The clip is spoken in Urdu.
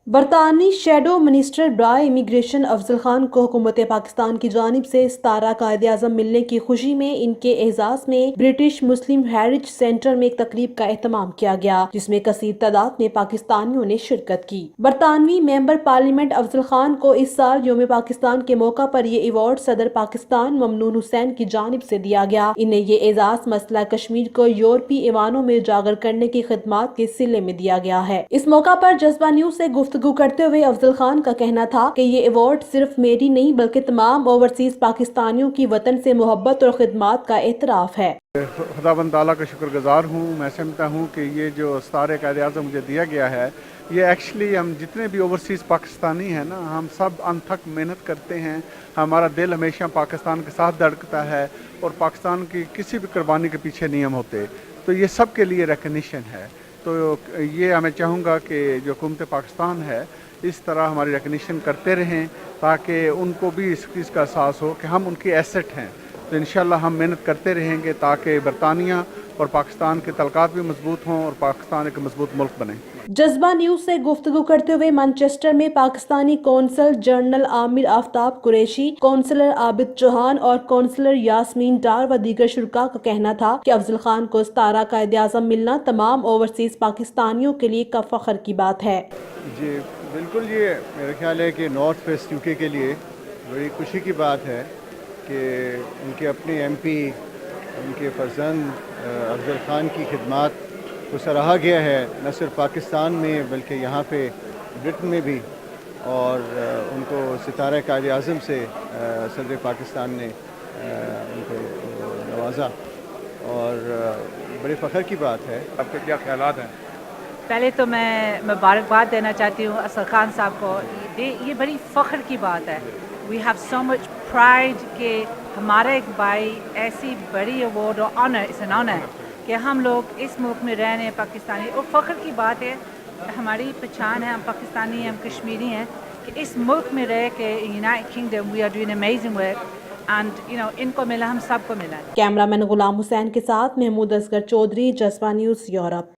برطانوی شیڈو منسٹر برائے امیگریشن افضل خان کو حکومت پاکستان کی جانب سے ستارہ قائد اعظم ملنے کی خوشی میں ان کے اعزاز میں برٹش مسلم ہیریٹیج سینٹر میں ایک تقریب کا اہتمام کیا گیا، جس میں کثیر تعداد میں پاکستانیوں نے شرکت کی۔ برطانوی ممبر پارلیمنٹ افضل خان کو اس سال یوم پاکستان کے موقع پر یہ ایوارڈ صدر پاکستان ممنون حسین کی جانب سے دیا گیا۔ انہیں یہ اعزاز مسئلہ کشمیر کو یورپی ایوانوں میں اجاگر کرنے کی خدمات کے صلے میں دیا گیا ہے۔ اس موقع پر جذبہ نیوز سے گفتگو کرتے ہوئے افضل خان کا کہنا تھا کہ یہ ایوارڈ صرف میری نہیں بلکہ تمام اوورسیز پاکستانیوں کی وطن سے محبت اور خدمات کا اعتراف ہے۔ خداوند تعالیٰ کا شکر گزار ہوں۔ میں سمجھتا ہوں کہ یہ جو ستارہ قائد اعظم مجھے دیا گیا ہے، یہ ایکچولی ہم جتنے بھی اوورسیز پاکستانی ہیں نا، ہم سب انتھک محنت کرتے ہیں۔ ہمارا دل ہمیشہ پاکستان کے ساتھ دھڑکتا ہے اور پاکستان کی کسی بھی قربانی کے پیچھے نہیں ہم ہوتے، تو یہ سب کے لیے ریکگنیشن ہے۔ تو یہ میں چاہوں گا کہ جو حکومت پاکستان ہے اس طرح ہماری ریکگنیشن کرتے رہیں تاکہ ان کو بھی اس چیز کا احساس ہو کہ ہم ان کی ایسٹ ہیں۔ تو انشاءاللہ ہم محنت کرتے رہیں گے تاکہ برطانیہ اور پاکستان کے تعلقات بھی مضبوط ہوں اور پاکستان ایک مضبوط ملک بنے۔ جذبہ نیوز سے گفتگو کرتے ہوئے مانچسٹر میں پاکستانی قونصل جنرل عامر آفتاب قریشی، قونصلر عابد چوہان اور قونصلر یاسمین ڈار و دیگر شرکاء کا کہنا تھا کہ افضل خان کو ستارہ قائد اعظم ملنا تمام اوورسیز پاکستانیوں کے لیے فخر کی بات ہے۔ جی بالکل، یہ میرا خیال ہے کہ نارتھ ویسٹ یو کے لیے بڑی خوشی کی بات ہے کہ ان کے اپنے ایم پی، ان کے فرزند افضل خان کی خدمات کو سراہا گیا ہے، نہ صرف پاکستان میں بلکہ یہاں پہ برٹن میں بھی، اور ان کو ستارہ قائد اعظم سے صدر پاکستان نے ان کو نوازا، اور بڑے فخر کی بات ہے۔ آپ کے کیا خیالات ہیں؟ پہلے تو میں مبارکباد دینا چاہتی ہوں افضل خان صاحب کو۔ یہ بڑی فخر کی بات ہے۔ We have so much pride کہ ہمارا ایک بھائی ایسی بڑی ایوارڈ اور آنر، اٹس این آنر کہ ہم لوگ اس ملک میں رہ رہے ہیں پاکستانی، اور فخر کی بات ہے، ہماری پہچان ہے، ہم پاکستانی ہیں، ہم کشمیری ہیں، کہ اس ملک میں رہ کے United Kingdom we are doing amazing work, and ان کو ملا، ہم سب کو ملا۔ کیمرہ مین غلام حسین کے ساتھ محمود اصغر چودھری، جذبہ نیوز، یورپ۔